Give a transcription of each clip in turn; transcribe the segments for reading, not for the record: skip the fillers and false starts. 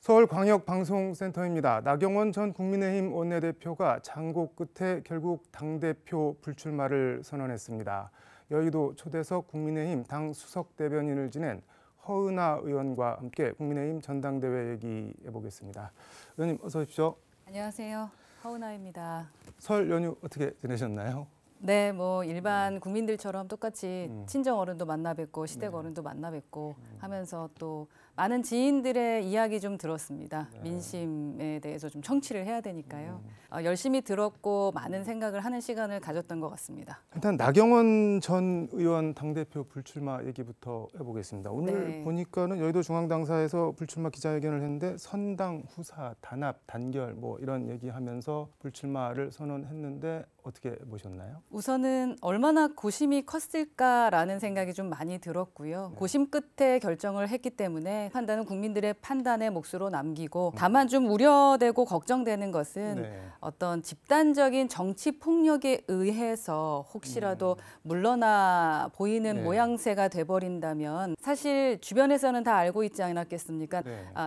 서울광역방송센터입니다. 나경원 전 국민의힘 원내대표가 장고 끝에 결국 당대표 불출마를 선언했습니다. 여의도 초대석 국민의힘 당 수석대변인을 지낸 허은하 의원과 함께 국민의힘 전당대회 얘기해보겠습니다. 의원님 어서 오십시오. 안녕하세요. 허은하입니다. 설 연휴 어떻게 지내셨나요? 네, 뭐 일반 국민들처럼 똑같이 친정 어른도 만나 뵙고 시댁 어른도 만나 뵙고 하면서 또 많은 지인들의 이야기 좀 들었습니다. 민심에 대해서 좀 청취를 해야 되니까요. 열심히 들었고 많은 생각을 하는 시간을 가졌던 것 같습니다. 일단 나경원 전 의원 당대표 불출마 얘기부터 해보겠습니다. 오늘 네. 보니까는 여의도 중앙당사에서 불출마 기자회견을 했는데 선당 후사 단합 단결 뭐 이런 얘기하면서 불출마를 선언했는데 어떻게 보셨나요? 우선은 얼마나 고심이 컸을까라는 생각이 좀 많이 들었고요. 고심 끝에 결정을 했기 때문에 판단은 국민들의 판단의 몫으로 남기고 다만 좀 우려되고 걱정되는 것은 어떤 집단적인 정치 폭력에 의해서 혹시라도 물러나 보이는 모양새가 돼버린다면 사실 주변에서는 다 알고 있지 않았겠습니까?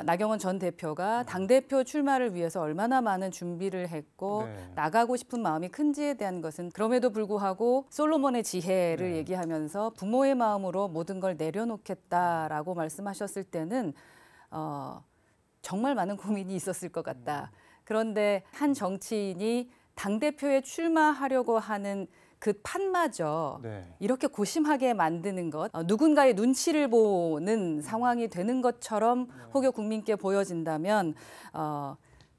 나경원 전 대표가 당대표 출마를 위해서 얼마나 많은 준비를 했고 나가고 싶은 마음이 큰지에 대한 것은 그럼에도 불구하고 솔로몬의 지혜를 얘기하면서 부모의 마음으로 모든 걸 내려놓겠다라고 말씀하셨을 때는 정말 많은 고민이 있었을 것 같다. 그런데 한 정치인이 당대표에 출마하려고 하는 그 판마저 이렇게 고심하게 만드는 것, 누군가의 눈치를 보는 상황이 되는 것처럼 혹여 국민께 보여진다면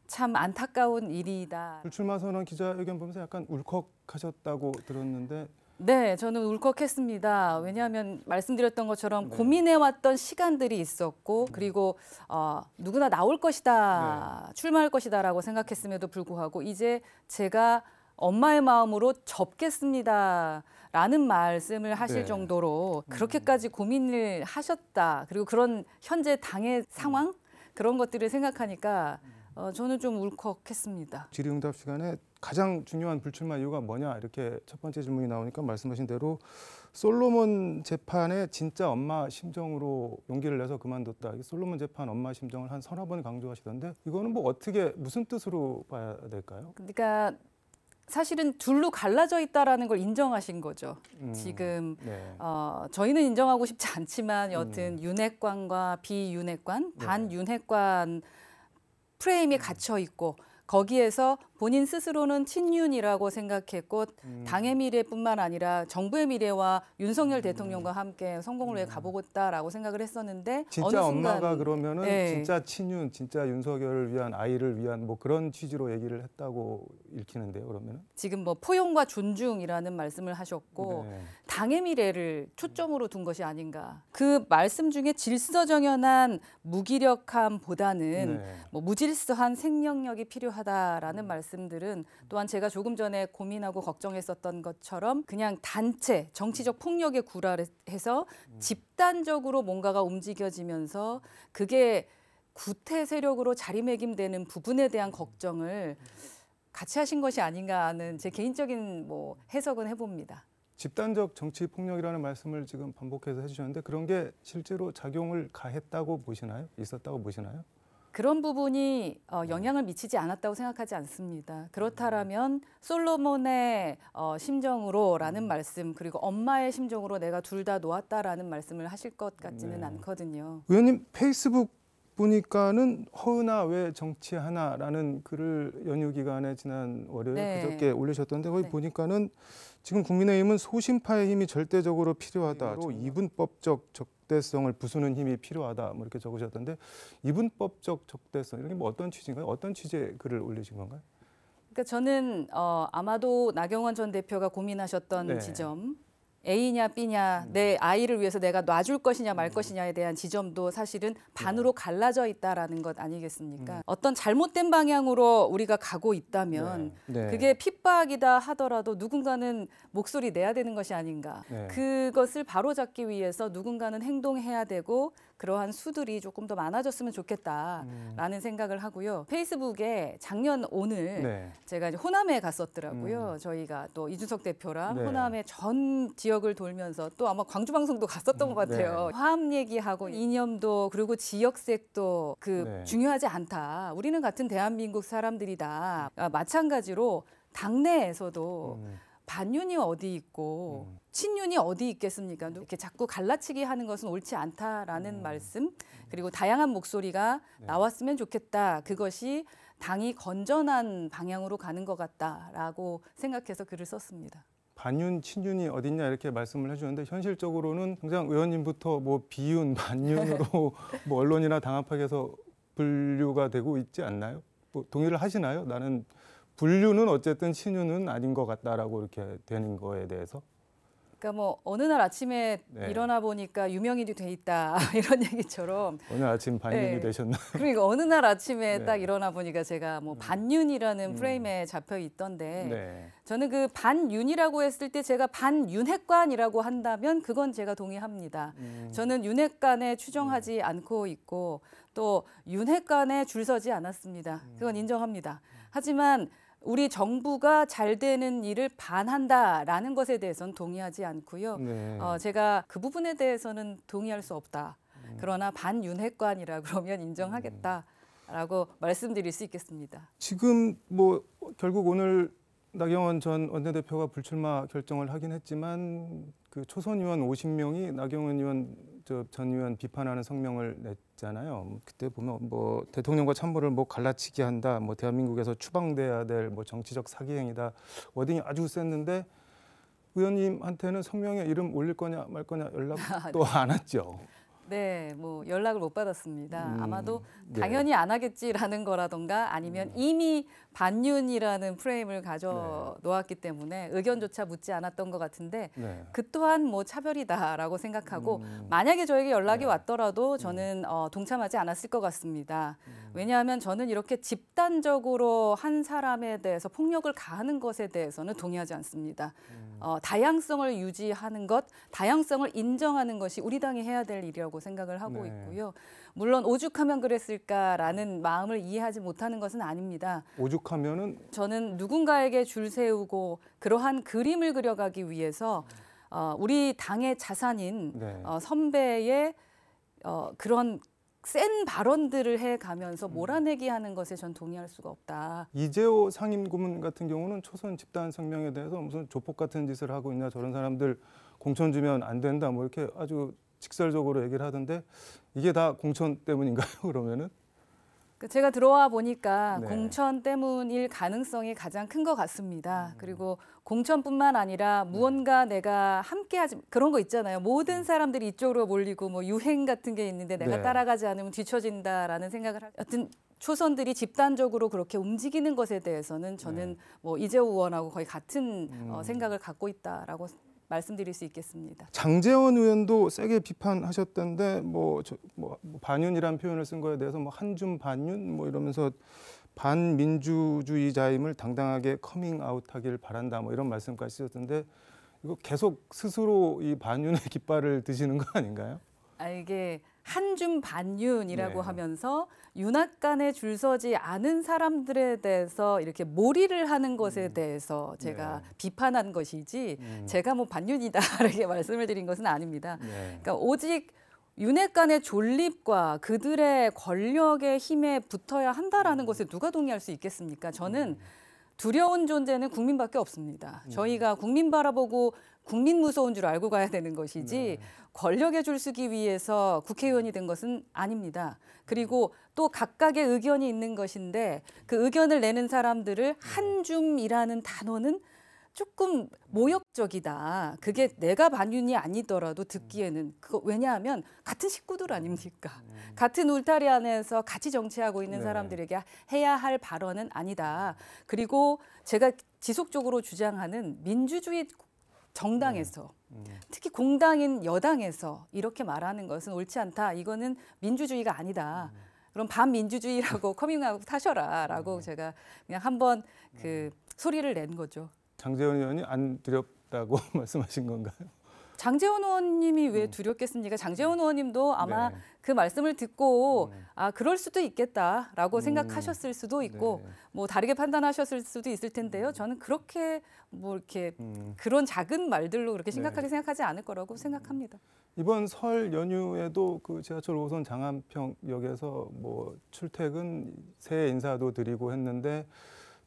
참 안타까운 일이다. 불출마 선언 기자회견 보면서 약간 울컥하셨다고 들었는데 네, 저는 울컥했습니다. 왜냐하면 말씀드렸던 것처럼 고민해왔던 시간들이 있었고 그리고 누구나 나올 것이다, 출마할 것이다라고 생각했음에도 불구하고 이제 제가 엄마의 마음으로 접겠습니다. 라는 말씀을 하실 정도로 그렇게까지 고민을 하셨다. 그리고 그런 현재 당의 상황 그런 것들을 생각하니까 저는 좀 울컥했습니다. 질의응답 시간에 가장 중요한 불출마 이유가 뭐냐 이렇게 첫 번째 질문이 나오니까 말씀하신 대로 솔로몬 재판의 진짜 엄마 심정으로 용기를 내서 그만뒀다. 솔로몬 재판 엄마 심정을 한 서너 번 강조하시던데 이거는 뭐 어떻게 무슨 뜻으로 봐야 될까요? 그러니까 사실은 둘로 갈라져 있다라는 걸 인정하신 거죠. 지금 저희는 인정하고 싶지 않지만 여튼 윤핵관과 비윤핵관, 반윤핵관 프레임에 갇혀 있고 거기에서 본인 스스로는 친윤이라고 생각했고 당의 미래뿐만 아니라 정부의 미래와 윤석열 대통령과 함께 성공을 위해 가보고 있다라고 생각을 했었는데 진짜 어느 순간, 엄마가 그러면은 진짜 친윤, 진짜 윤석열을 위한 아이를 위한 뭐 그런 취지로 얘기를 했다고 읽히는데요. 그러면은 지금 뭐 포용과 존중이라는 말씀을 하셨고 당의 미래를 초점으로 둔 것이 아닌가. 그 말씀 중에 질서정연한 무기력함보다는 뭐 무질서한 생명력이 필요하다라는 말씀들은 또한 제가 조금 전에 고민하고 걱정했었던 것처럼 그냥 단체 정치적 폭력에 굴하해서 집단적으로 뭔가가 움직여지면서 그게 구태 세력으로 자리매김되는 부분에 대한 걱정을 같이 하신 것이 아닌가 하는 제 개인적인 뭐 해석은 해봅니다. 집단적 정치 폭력이라는 말씀을 지금 반복해서 해주셨는데 그런 게 실제로 작용을 가했다고 보시나요? 있었다고 보시나요? 그런 부분이 영향을 미치지 않았다고 생각하지 않습니다. 그렇다면 솔로몬의 심정으로라는 말씀 그리고 엄마의 심정으로 내가 둘 다 놓았다라는 말씀을 하실 것 같지는 않거든요. 의원님 페이스북 보니까는 허은하 왜 정치하나라는 글을 연휴 기간에 지난 월요일 그저께 올리셨던데 거기 보니까는 지금 국민의힘은 소신파의 힘이 절대적으로 필요하다. 이분법적 적대성을 부수는 힘이 필요하다. 뭐 이렇게 적으셨던데 이분법적 적대성 이게 뭐 어떤 취지인가요? 어떤 취지의 글을 올리신 건가요? 그러니까 저는 아마도 나경원 전 대표가 고민하셨던 지점. A냐 B냐 내 아이를 위해서 내가 놔줄 것이냐 말 것이냐에 대한 지점도 사실은 반으로 갈라져 있다라는 것 아니겠습니까? 어떤 잘못된 방향으로 우리가 가고 있다면 그게 핍박이다 하더라도 누군가는 목소리 내야 되는 것이 아닌가. 그것을 바로잡기 위해서 누군가는 행동해야 되고 그러한 수들이 조금 더 많아졌으면 좋겠다라는 생각을 하고요. 페이스북에 작년 오늘 네. 제가 이제 호남에 갔었더라고요. 저희가 또 이준석 대표랑 네. 호남의 전 지역을 돌면서 또 아마 광주 방송도 갔었던 것 같아요. 네. 화합 얘기하고 이념도 그리고 지역색도 네. 중요하지 않다. 우리는 같은 대한민국 사람들이다. 마찬가지로 당내에서도 반윤이 어디 있고 친윤이 어디 있겠습니까? 이렇게 자꾸 갈라치기 하는 것은 옳지 않다라는 말씀, 그리고 다양한 목소리가 나왔으면 좋겠다. 그것이 당이 건전한 방향으로 가는 것 같다라고 생각해서 글을 썼습니다. 반윤, 친윤이 어딨냐 이렇게 말씀을 해주는데 현실적으로는 당장 의원님부터 뭐 비윤, 반윤으로 뭐 언론이나 당합학에서 분류가 되고 있지 않나요? 뭐 동의를 하시나요? 나는 분류는 어쨌든 친윤은 아닌 것 같다라고 이렇게 되는 거에 대해서. 그러니까 뭐 어느 날 아침에 네. 일어나 보니까 유명인이 돼 있다 이런 얘기처럼. 오늘 아침 반윤이 네. 되셨나요? 그러니까 어느 날 아침에 네. 딱 일어나 보니까 제가 뭐 반윤이라는 프레임에 잡혀 있던데 네. 저는 그 반윤이라고 했을 때 제가 반윤핵관이라고 한다면 그건 제가 동의합니다. 저는 윤핵관에 추정하지 않고 있고 또 윤핵관에 줄 서지 않았습니다. 그건 인정합니다. 하지만 우리 정부가 잘 되는 일을 반한다라는 것에 대해서는 동의하지 않고요. 네. 제가 그 부분에 대해서는 동의할 수 없다. 그러나 반윤핵관이라 그러면 인정하겠다라고 말씀드릴 수 있겠습니다. 지금 뭐 결국 오늘 나경원 전 원내대표가 불출마 결정을 하긴 했지만 그 초선 의원 50명이 나경원 의원 전 의원 비판하는 성명을 냈잖아요. 그때 보면 뭐 대통령과 참모를 뭐 갈라치기 한다, 뭐 대한민국에서 추방돼야 될 뭐 정치적 사기 행위다, 워딩이 아주 셌는데 의원님한테는 성명에 이름 올릴 거냐 말 거냐 연락도 안 왔죠. 네, 뭐 연락을 못 받았습니다. 아마도 네. 당연히 안 하겠지라는 거라던가 아니면 이미 반윤이라는 프레임을 가져 놓았기 때문에 의견조차 묻지 않았던 것 같은데 네. 그 또한 뭐 차별이다라고 생각하고 만약에 저에게 연락이 네. 왔더라도 저는 동참하지 않았을 것 같습니다. 왜냐하면 저는 이렇게 집단적으로 한 사람에 대해서 폭력을 가하는 것에 대해서는 동의하지 않습니다. 다양성을 유지하는 것, 다양성을 인정하는 것이 우리 당이 해야 될 일이라고 생각을 하고 네. 있고요. 물론 오죽하면 그랬을까라는 마음을 이해하지 못하는 것은 아닙니다. 오죽하면은 저는 누군가에게 줄 세우고 그러한 그림을 그려가기 위해서 우리 당의 자산인 네. 선배의 그런 센 발언들을 해가면서 몰아내기 하는 것에 전 동의할 수가 없다. 이재호 상임고문 같은 경우는 초선 집단 성명에 대해서 무슨 조폭 같은 짓을 하고 있냐, 저런 사람들 공천 주면 안 된다, 뭐 이렇게 아주 직설적으로 얘기를 하던데 이게 다 공천 때문인가요? 그러면은? 제가 들어와 보니까 네. 공천 때문일 가능성이 가장 큰 것 같습니다. 그리고 공천뿐만 아니라 무언가 내가 함께하지 그런 거 있잖아요. 모든 사람들이 이쪽으로 몰리고 뭐 유행 같은 게 있는데 내가 네. 따라가지 않으면 뒤처진다라는 생각을 여튼 초선들이 집단적으로 그렇게 움직이는 것에 대해서는 저는 뭐 이재호 의원하고 거의 같은 생각을 갖고 있다라고 말씀드릴 수 있겠습니다. 장제원 의원도 세게 비판하셨던데 뭐 반윤이라는 표현을 쓴 거에 대해서 뭐 한줌 반윤 뭐 이러면서 반민주주의자임을 당당하게 커밍아웃하길 바란다 뭐 이런 말씀까지 쓰셨던데 이거 계속 스스로 이 반윤의 깃발을 드시는 거 아닌가요? 이게 한줌 반윤이라고 네. 하면서 윤핵관에 줄 서지 않은 사람들에 대해서 이렇게 몰이를 하는 것에 대해서 제가 비판한 것이지 제가 뭐 반윤이다 이렇게 말씀을 드린 것은 아닙니다. 네. 그러니까 오직 윤핵관의 존립과 그들의 권력의 힘에 붙어야 한다라는 것에 누가 동의할 수 있겠습니까? 저는 두려운 존재는 국민밖에 없습니다. 저희가 국민 바라보고 국민 무서운 줄 알고 가야 되는 것이지 권력에 줄서기 위해서 국회의원이 된 것은 아닙니다. 그리고 또 각각의 의견이 있는 것인데 그 의견을 내는 사람들을 한줌이라는 단어는 조금 모욕적이다. 그게 내가 반윤이 아니더라도 듣기에는 왜냐하면 같은 식구들 아닙니까? 같은 울타리 안에서 같이 정치하고 있는 네. 사람들에게 해야 할 발언은 아니다. 그리고 제가 지속적으로 주장하는 민주주의 정당에서 특히 공당인 여당에서 이렇게 말하는 것은 옳지 않다. 이거는 민주주의가 아니다. 그럼 반민주주의라고 커밍아웃 하셔라라고 제가 그냥 한번 그 소리를 낸 거죠. 장제원 의원이 안 두렵다고 말씀하신 건가요? 장제원 의원님이 왜 두렵겠습니까? 장제원 의원님도 아마 네. 그 말씀을 듣고 아 그럴 수도 있겠다라고 생각하셨을 수도 있고 네. 뭐 다르게 판단하셨을 수도 있을 텐데요. 저는 그렇게 뭐 이렇게 그런 작은 말들로 그렇게 심각하게 네. 생각하지 않을 거라고 생각합니다. 이번 설 연휴에도 그 지하철 5호선 장안평역에서 뭐 출퇴근 새해 인사도 드리고 했는데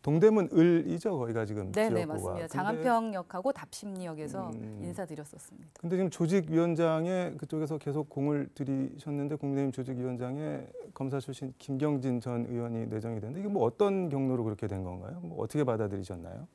동대문 을이죠 거기가 지금 네네 지역구가. 맞습니다. 근데 장안평역하고 답심리역에서 인사드렸었습니다. 근데 지금 조직위원장에 그쪽에서 계속 공을 들이셨는데 국민의힘 조직위원장에 검사 출신 김경진 전 의원이 내정이 됐는데 이게 뭐 어떤 경로로 그렇게 된 건가요? 뭐 어떻게 받아들이셨나요?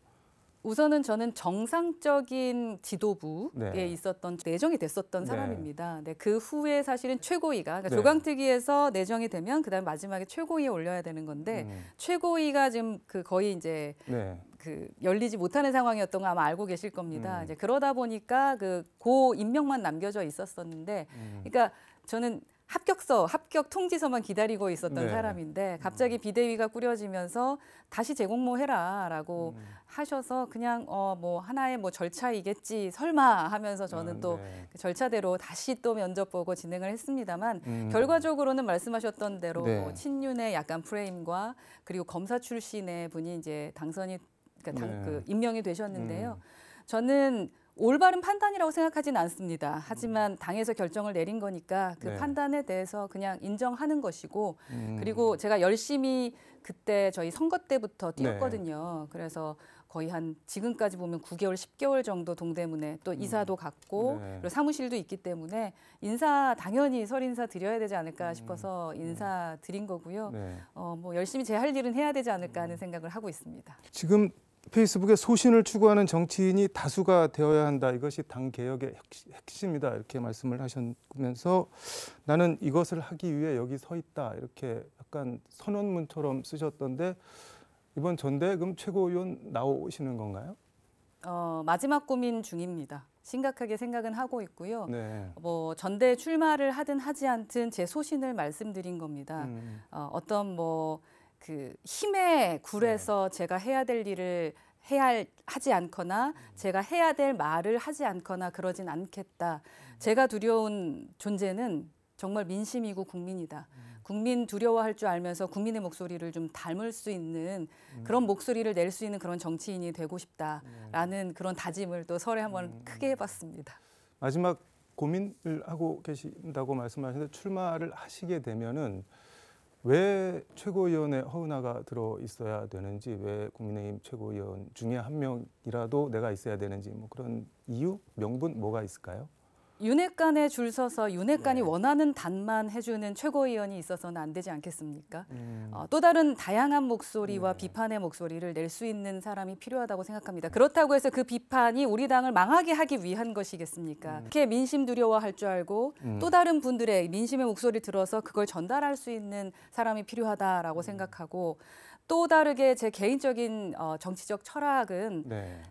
우선은 저는 정상적인 지도부에 네. 있었던 내정이 됐었던 네. 사람입니다. 네, 그 후에 사실은 최고위가 그러니까 네. 조강특위에서 내정이 되면 그다음 마지막에 최고위에 올려야 되는 건데 최고위가 지금 그 거의 이제 네. 그 열리지 못하는 상황이었던 거 아마 알고 계실 겁니다. 이제 그러다 보니까 고 임명만 남겨져 있었었는데, 그러니까 저는 합격 통지서만 기다리고 있었던 네. 사람인데 갑자기 비대위가 꾸려지면서 다시 재공모해라라고 하셔서 그냥 뭐 하나의 뭐 절차이겠지 설마 하면서 저는 또 네. 그 절차대로 다시 또 면접 보고 진행을 했습니다만 결과적으로는 말씀하셨던 대로 네. 뭐 친윤의 약간 프레임과 그리고 검사 출신의 분이 이제 당선이 그러니까 네. 그 임명이 되셨는데요. 저는 올바른 판단이라고 생각하진 않습니다. 하지만 당에서 결정을 내린 거니까 그 네. 판단에 대해서 그냥 인정하는 것이고 그리고 제가 열심히 그때 저희 선거 때부터 뛰었거든요. 그래서 거의 한 지금까지 보면 9개월, 10개월 정도 동대문에 또 이사도 갔고 네. 그리고 사무실도 있기 때문에 인사 당연히 설 인사 드려야 되지 않을까 싶어서 인사 드린 거고요. 네. 뭐 열심히 제 할 일은 해야 되지 않을까 하는 생각을 하고 있습니다. 지금 페이스북에 소신을 추구하는 정치인이 다수가 되어야 한다. 이것이 당 개혁의 핵심이다. 이렇게 말씀을 하시면서 나는 이것을 하기 위해 여기 서 있다. 이렇게 약간 선언문처럼 쓰셨던데 이번 전대금 최고위원 나오시는 건가요? 마지막 고민 중입니다. 심각하게 생각은 하고 있고요. 네. 뭐 전대 출마를 하든 하지 않든 제 소신을 말씀드린 겁니다. 어떤 뭐 그 힘에 굴해서 제가 해야 될 일을 하지 않거나 제가 해야 될 말을 하지 않거나 그러진 않겠다. 제가 두려운 존재는 정말 민심이고 국민이다. 국민 두려워할 줄 알면서 국민의 목소리를 좀 닮을 수 있는 그런 목소리를 낼 수 있는 그런 정치인이 되고 싶다라는 그런 다짐을 또 설에 한번 크게 해봤습니다. 마지막 고민을 하고 계신다고 말씀하셨는데 출마를 하시게 되면은 왜 최고위원에 허은하가 들어 있어야 되는지, 왜 국민의힘 최고위원 중에 한 명이라도 내가 있어야 되는지 뭐 그런 이유, 명분 뭐가 있을까요? 윤핵관에 줄 서서 윤핵관이 원하는 답만 해주는 최고위원이 있어서는 안 되지 않겠습니까? 또 다른 다양한 목소리와 비판의 목소리를 낼 수 있는 사람이 필요하다고 생각합니다. 그렇다고 해서 그 비판이 우리 당을 망하게 하기 위한 것이겠습니까? 그렇게 민심 두려워할 줄 알고 또 다른 분들의 민심의 목소리를 들어서 그걸 전달할 수 있는 사람이 필요하다라고 생각하고 또 다르게 제 개인적인 정치적 철학은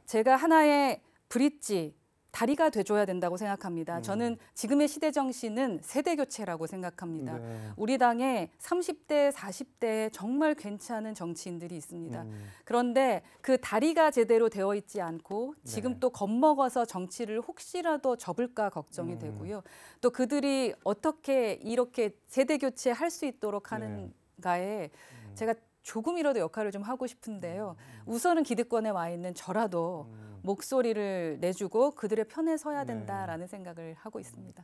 제가 하나의 브릿지, 다리가 돼줘야 된다고 생각합니다. 저는 지금의 시대 정신은 세대 교체라고 생각합니다. 우리 당에 30대, 40대에 정말 괜찮은 정치인들이 있습니다. 그런데 그 다리가 제대로 되어 있지 않고 지금 또 겁먹어서 정치를 혹시라도 접을까 걱정이 되고요. 또 그들이 어떻게 이렇게 세대 교체할 수 있도록 하는가에 제가 조금이라도 역할을 좀 하고 싶은데요. 우선은 기득권에 와 있는 저라도 목소리를 내주고 그들의 편에 서야 된다라는 생각을 하고 있습니다.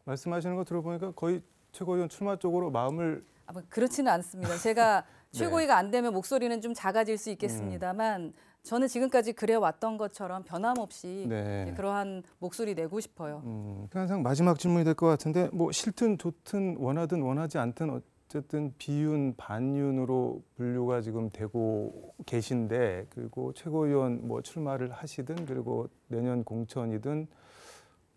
말씀하시는 거 들어보니까 거의 최고위원 출마 쪽으로 마음을 뭐 그렇지는 않습니다. 제가 최고위가 안 되면 목소리는 좀 작아질 수 있겠습니다만 저는 지금까지 그래 왔던 것처럼 변함없이 그러한 목소리 내고 싶어요. 항상 마지막 질문이 될 것 같은데 뭐 싫든 좋든 원하든 원하지 않든 어쨌든 비윤, 반윤으로 분류가 지금 되고 계신데 그리고 최고위원 뭐 출마를 하시든 그리고 내년 공천이든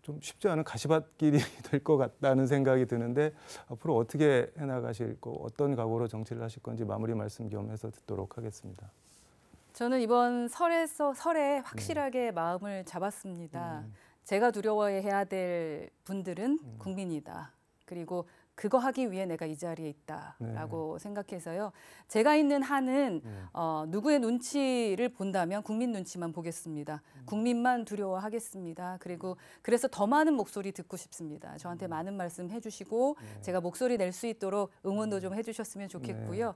좀 쉽지 않은 가시밭길이 될 것 같다는 생각이 드는데 앞으로 어떻게 해나가실 거 어떤 각오로 정치를 하실 건지 마무리 말씀 겸해서 듣도록 하겠습니다. 저는 이번 설에 확실하게 마음을 잡았습니다. 제가 두려워해야 될 분들은 국민이다. 그리고 그거 하기 위해 내가 이 자리에 있다라고 생각해서요. 제가 있는 한은 누구의 눈치를 본다면 국민 눈치만 보겠습니다. 국민만 두려워하겠습니다. 그리고 그래서 더 많은 목소리 듣고 싶습니다. 저한테 많은 말씀 해주시고 제가 목소리 낼 수 있도록 응원도 좀 해주셨으면 좋겠고요.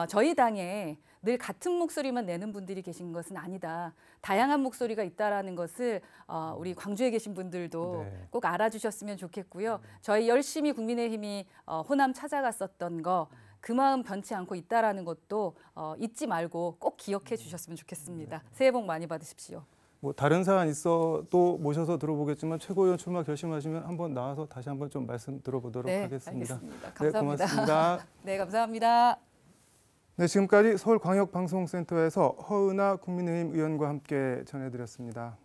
저희 당에 늘 같은 목소리만 내는 분들이 계신 것은 아니다. 다양한 목소리가 있다라는 것을 우리 광주에 계신 분들도 꼭 알아주셨으면 좋겠고요. 저희 열심히 국민의힘이 호남 찾아갔었던 거 그 마음 변치 않고 있다라는 것도 잊지 말고 꼭 기억해 주셨으면 좋겠습니다. 새해 복 많이 받으십시오. 뭐 다른 사안 있어도 모셔서 들어보겠지만 최고위원 출마 결심하시면 한번 나와서 다시 한번 좀 말씀 들어보도록 하겠습니다. 알겠습니다. 감사합니다. 네, 고맙습니다. 네, 감사합니다. 네, 지금까지 서울광역방송센터에서 허은하 국민의힘 의원과 함께 전해드렸습니다.